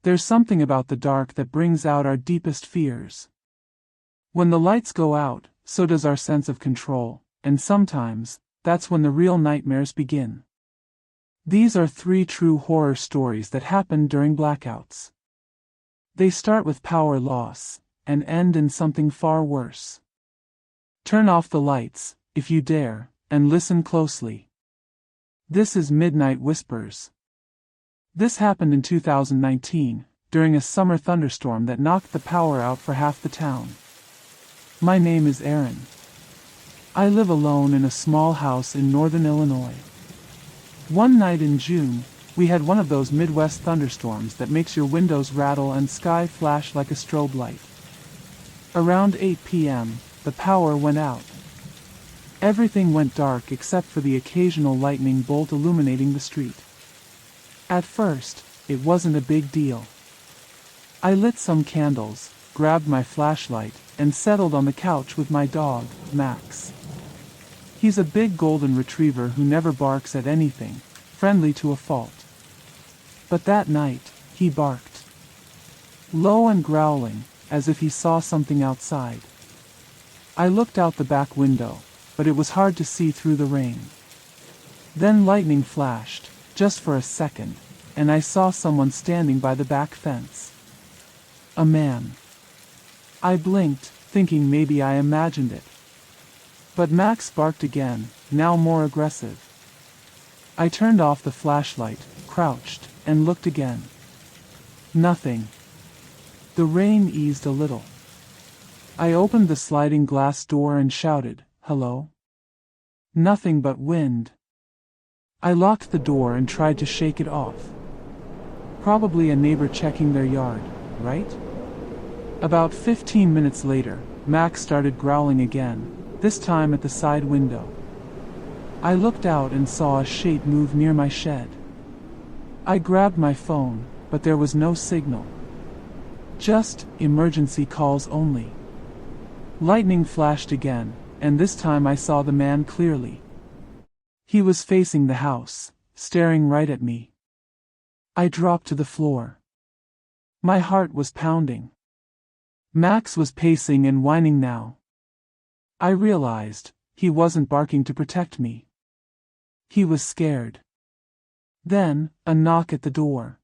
There's something about the dark that brings out our deepest fears. When the lights go out, so does our sense of control, and sometimes, that's when the real nightmares begin. These are 3 true horror stories that happened during blackouts. They start with power loss, and end in something far worse. Turn off the lights, if you dare, and listen closely. This is Midnight Whispers. This happened in 2019, during a summer thunderstorm that knocked the power out for half the town. My name is Aaron. I live alone in a small house in northern Illinois. One night in June, we had one of those Midwest thunderstorms that makes your windows rattle and sky flash like a strobe light. Around 8 p.m., the power went out. Everything went dark except for the occasional lightning bolt illuminating the street. At first, it wasn't a big deal. I lit some candles, grabbed my flashlight, and settled on the couch with my dog, Max. He's a big golden retriever who never barks at anything, friendly to a fault. But that night, he barked. Low and growling, as if he saw something outside. I looked out the back window, but it was hard to see through the rain. Then lightning flashed, just for a second, and I saw someone standing by the back fence. A man. I blinked, thinking maybe I imagined it. But Max barked again, now more aggressive. I turned off the flashlight, crouched, and looked again. Nothing. The rain eased a little. I opened the sliding glass door and shouted, "Hello?" Nothing but wind. I locked the door and tried to shake it off. Probably a neighbor checking their yard, right? About 15 minutes later, Max started growling again, this time at the side window. I looked out and saw a shape move near my shed. I grabbed my phone, but there was no signal. Just, emergency calls only. Lightning flashed again, and this time I saw the man clearly. He was facing the house, staring right at me. I dropped to the floor. My heart was pounding. Max was pacing and whining now. I realized, he wasn't barking to protect me. He was scared. Then, a knock at the door.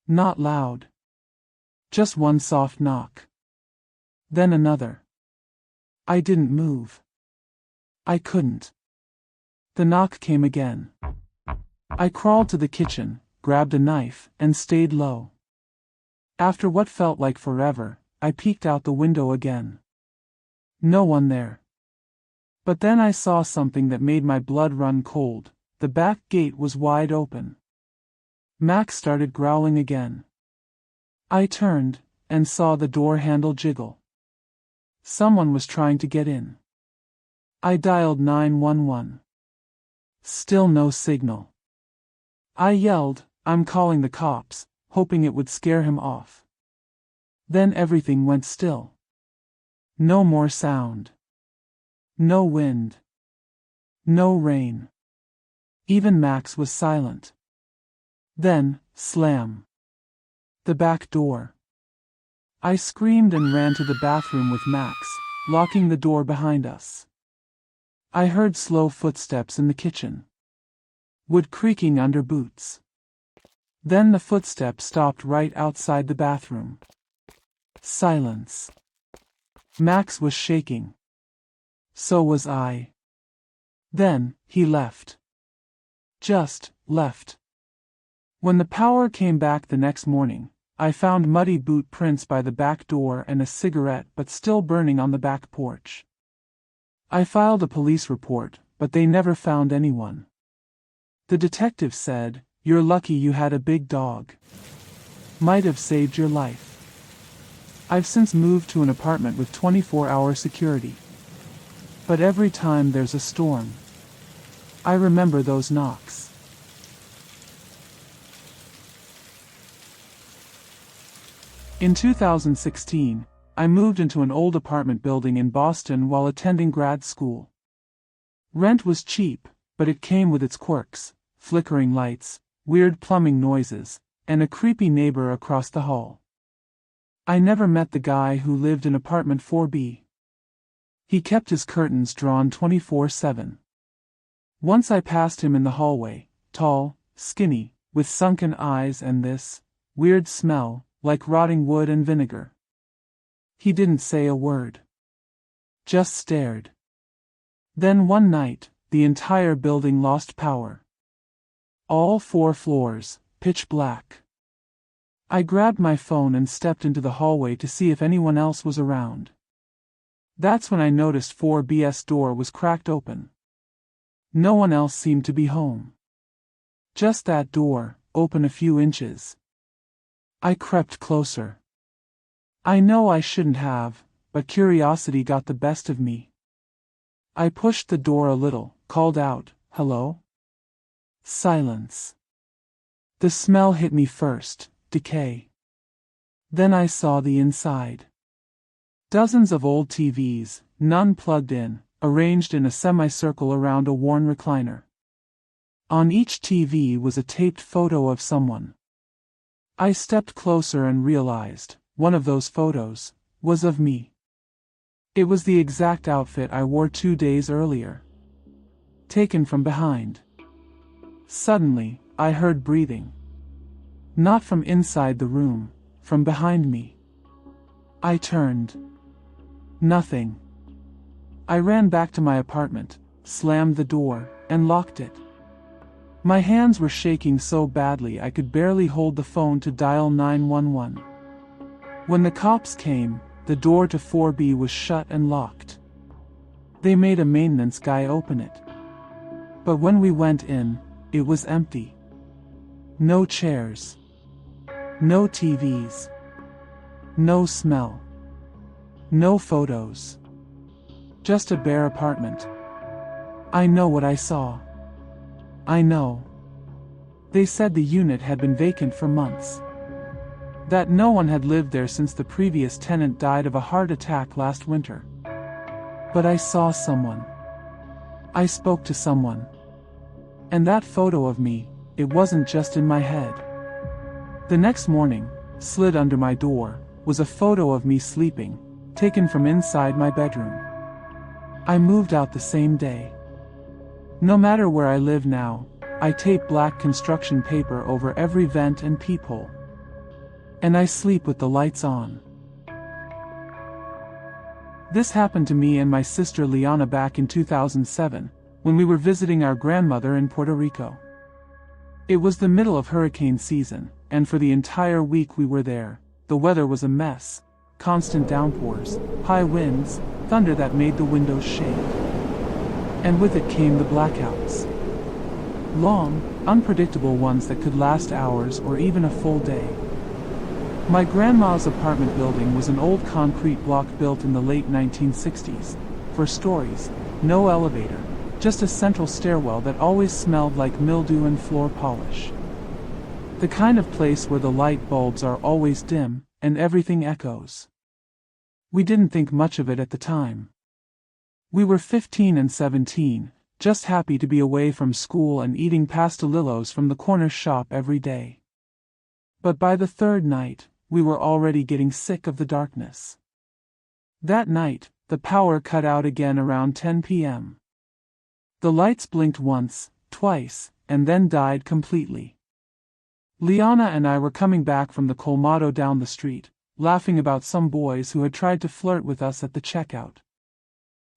Not loud. Just one soft knock. Then another. I didn't move. I couldn't. The knock came again. I crawled to the kitchen, grabbed a knife, and stayed low. After what felt like forever, I peeked out the window again. No one there. But then I saw something that made my blood run cold. The back gate was wide open. Max started growling again. I turned, and saw the door handle jiggle. Someone was trying to get in. I dialed 911. Still no signal. I yelled, "I'm calling the cops," hoping it would scare him off. Then everything went still. No more sound. No wind. No rain. Even Max was silent. Then, slam. The back door. I screamed and ran to the bathroom with Max, locking the door behind us. I heard slow footsteps in the kitchen. Wood creaking under boots. Then the footsteps stopped right outside the bathroom. Silence. Max was shaking. So was I. Then, he left. Just left. When the power came back the next morning, I found muddy boot prints by the back door and a cigarette but still burning on the back porch. I filed a police report, but they never found anyone. The detective said, "You're lucky you had a big dog. Might have saved your life." I've since moved to an apartment with 24-hour security. But every time there's a storm, I remember those knocks. In 2016, I moved into an old apartment building in Boston while attending grad school. Rent was cheap, but it came with its quirks: flickering lights, weird plumbing noises, and a creepy neighbor across the hall. I never met the guy who lived in apartment 4B. He kept his curtains drawn 24/7. Once I passed him in the hallway, tall, skinny, with sunken eyes and this weird smell, like rotting wood and vinegar. He didn't say a word. Just stared. Then one night, the entire building lost power. All 4 floors, pitch black. I grabbed my phone and stepped into the hallway to see if anyone else was around. That's when I noticed 4B's door was cracked open. No one else seemed to be home. Just that door, open a few inches. I crept closer. I know I shouldn't have, but curiosity got the best of me. I pushed the door a little, called out, "Hello?" Silence. The smell hit me first, decay. Then I saw the inside. Dozens of old TVs, none plugged in, arranged in a semicircle around a worn recliner. On each TV was a taped photo of someone. I stepped closer and realized, one of those photos was of me. It was the exact outfit I wore 2 days earlier. Taken from behind. Suddenly, I heard breathing. Not from inside the room, from behind me. I turned. Nothing. I ran back to my apartment, slammed the door, and locked it. My hands were shaking so badly I could barely hold the phone to dial 911. When the cops came, the door to 4B was shut and locked. They made a maintenance guy open it. But when we went in, it was empty. No chairs. No TVs. No smell. No photos. Just a bare apartment. I know what I saw. I know. They said the unit had been vacant for months. That no one had lived there since the previous tenant died of a heart attack last winter. But I saw someone. I spoke to someone. And that photo of me, it wasn't just in my head. The next morning, slid under my door, was a photo of me sleeping, taken from inside my bedroom. I moved out the same day. No matter where I live now, I tape black construction paper over every vent and peephole. And I sleep with the lights on. This happened to me and my sister Liana back in 2007, when we were visiting our grandmother in Puerto Rico. It was the middle of hurricane season, and for the entire week we were there, the weather was a mess. Constant downpours, high winds, thunder that made the windows shake. And with it came the blackouts. Long, unpredictable ones that could last hours or even a full day. My grandma's apartment building was an old concrete block built in the late 1960s. 4 stories, no elevator, just a central stairwell that always smelled like mildew and floor polish. The kind of place where the light bulbs are always dim, and everything echoes. We didn't think much of it at the time. We were 15 and 17, just happy to be away from school and eating pastelillos from the corner shop every day. But by the 3rd night, we were already getting sick of the darkness. That night, the power cut out again around 10 p.m. The lights blinked once, twice, and then died completely. Liana and I were coming back from the Colmado down the street, laughing about some boys who had tried to flirt with us at the checkout.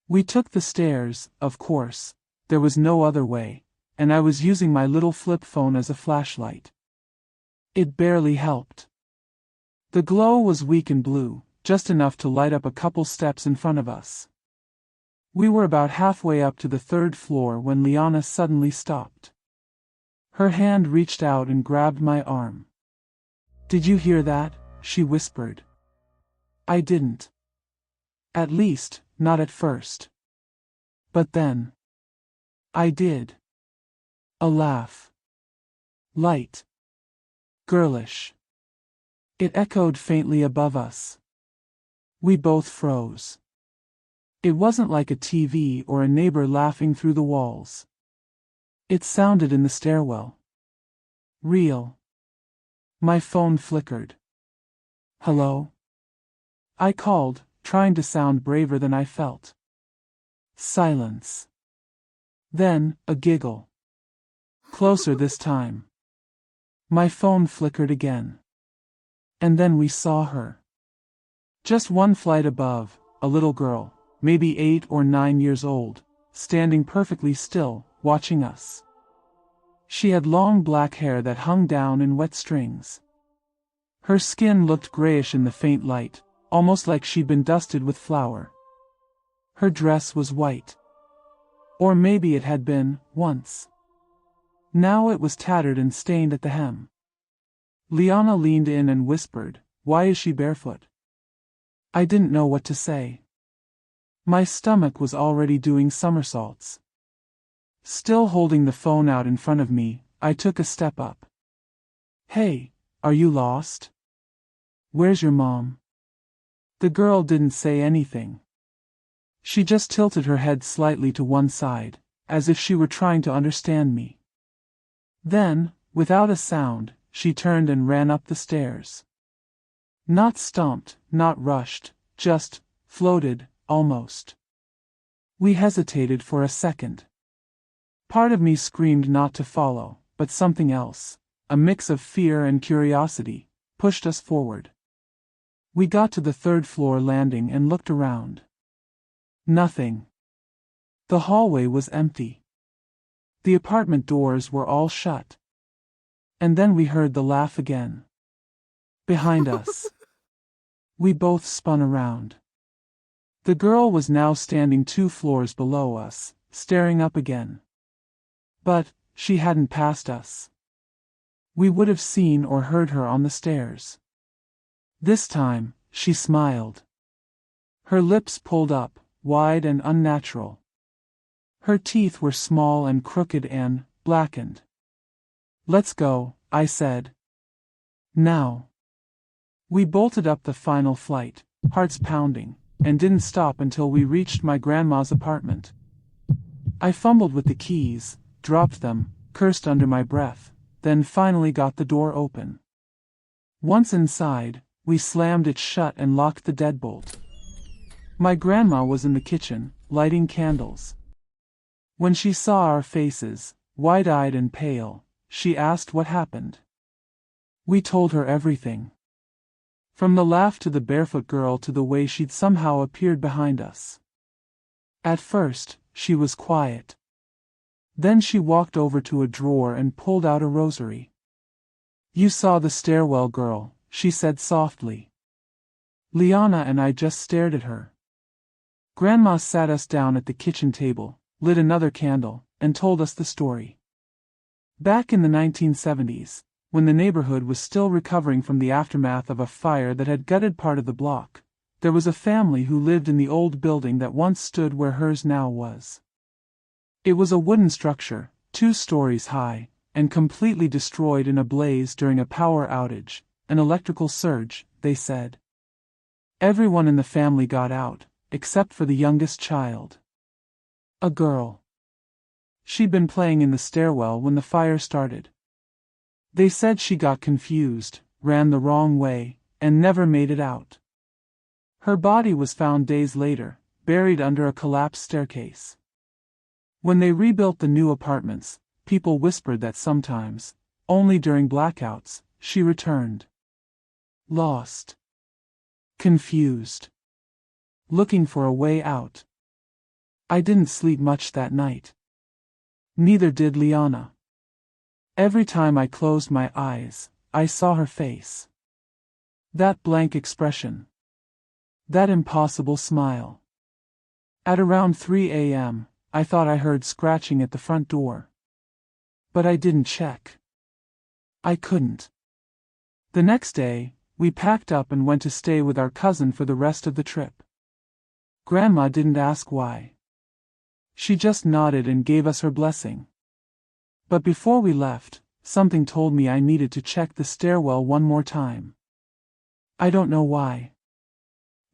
We took the stairs, of course, there was no other way, and I was using my little flip phone as a flashlight. It barely helped. The glow was weak and blue, just enough to light up a couple steps in front of us. We were about halfway up to the 3rd floor when Liana suddenly stopped. Her hand reached out and grabbed my arm. "Did you hear that?" she whispered. I didn't. At least, not at first. But then. I did. A laugh. Light. Girlish. It echoed faintly above us. We both froze. It wasn't like a TV or a neighbor laughing through the walls. It sounded in the stairwell. Real. My phone flickered. Hello? I called, trying to sound braver than I felt. Silence. Then, a giggle. Closer this time. My phone flickered again. And then we saw her. Just one flight above, a little girl, maybe 8 or 9 years old, standing perfectly still, watching us. She had long black hair that hung down in wet strings. Her skin looked grayish in the faint light, almost like she'd been dusted with flour. Her dress was white. Or maybe it had been, once. Now it was tattered and stained at the hem. Liana leaned in and whispered, "Why is she barefoot?" I didn't know what to say. My stomach was already doing somersaults. Still holding the phone out in front of me, I took a step up. "Hey, are you lost? Where's your mom?" The girl didn't say anything. She just tilted her head slightly to one side, as if she were trying to understand me. Then, without a sound, she turned and ran up the stairs. Not stomped, not rushed, just floated, almost. We hesitated for a second. Part of me screamed not to follow, but something else, a mix of fear and curiosity, pushed us forward. We got to the 3rd floor landing and looked around. Nothing. The hallway was empty. The apartment doors were all shut. And then we heard the laugh again. Behind us. We both spun around. The girl was now standing 2 floors below us, staring up again. But she hadn't passed us. We would have seen or heard her on the stairs. This time, she smiled. Her lips pulled up, wide and unnatural. Her teeth were small and crooked and blackened. "Let's go," I said. "Now." We bolted up the final flight, hearts pounding, and didn't stop until we reached my grandma's apartment. I fumbled with the keys, dropped them, cursed under my breath, then finally got the door open. Once inside, we slammed it shut and locked the deadbolt. My grandma was in the kitchen, lighting candles. When she saw our faces, wide-eyed and pale, she asked what happened. We told her everything. From the laugh to the barefoot girl to the way she'd somehow appeared behind us. At first, she was quiet. Then she walked over to a drawer and pulled out a rosary. "You saw the stairwell girl," she said softly. Liana and I just stared at her. Grandma sat us down at the kitchen table, lit another candle, and told us the story. Back in the 1970s, when the neighborhood was still recovering from the aftermath of a fire that had gutted part of the block, there was a family who lived in the old building that once stood where hers now was. It was a wooden structure, 2 stories high, and completely destroyed in a blaze during a power outage, an electrical surge, they said. Everyone in the family got out, except for the youngest child. A girl. She'd been playing in the stairwell when the fire started. They said she got confused, ran the wrong way, and never made it out. Her body was found days later, buried under a collapsed staircase. When they rebuilt the new apartments, people whispered that sometimes, only during blackouts, she returned. Lost. Confused. Looking for a way out. I didn't sleep much that night. Neither did Liana. Every time I closed my eyes, I saw her face. That blank expression. That impossible smile. At around 3 a.m., I thought I heard scratching at the front door. But I didn't check. I couldn't. The next day, we packed up and went to stay with our cousin for the rest of the trip. Grandma didn't ask why. She just nodded and gave us her blessing. But before we left, something told me I needed to check the stairwell one more time. I don't know why.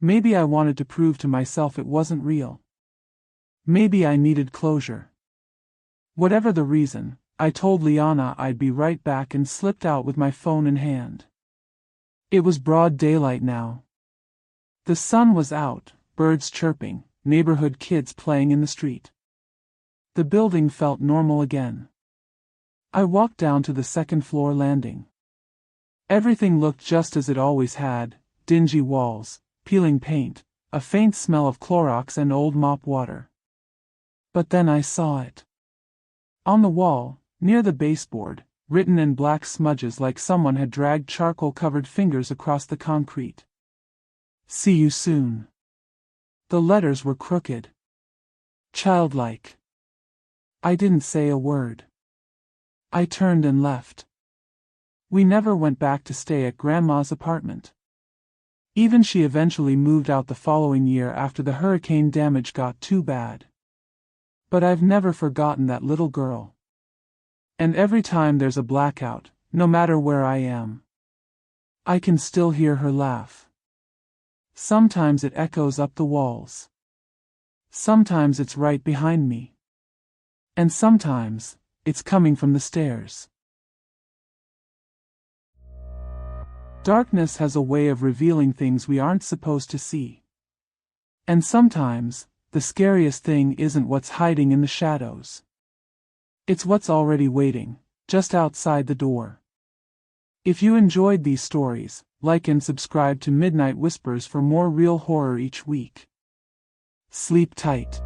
Maybe I wanted to prove to myself it wasn't real. Maybe I needed closure. Whatever the reason, I told Liana I'd be right back and slipped out with my phone in hand. It was broad daylight now. The sun was out, birds chirping, neighborhood kids playing in the street. The building felt normal again. I walked down to the second-floor landing. Everything looked just as it always had: dingy walls, peeling paint, a faint smell of Clorox and old mop water. But then I saw it. On the wall, near the baseboard, written in black smudges like someone had dragged charcoal-covered fingers across the concrete. "See you soon." The letters were crooked. Childlike. I didn't say a word. I turned and left. We never went back to stay at Grandma's apartment. Even she eventually moved out the following year after the hurricane damage got too bad. But I've never forgotten that little girl. And every time there's a blackout, no matter where I am, I can still hear her laugh. Sometimes it echoes up the walls. Sometimes it's right behind me. And sometimes, it's coming from the stairs. Darkness has a way of revealing things we aren't supposed to see. And sometimes, the scariest thing isn't what's hiding in the shadows. It's what's already waiting, just outside the door. If you enjoyed these stories, like and subscribe to Midnight Whispers for more real horror each week. Sleep tight.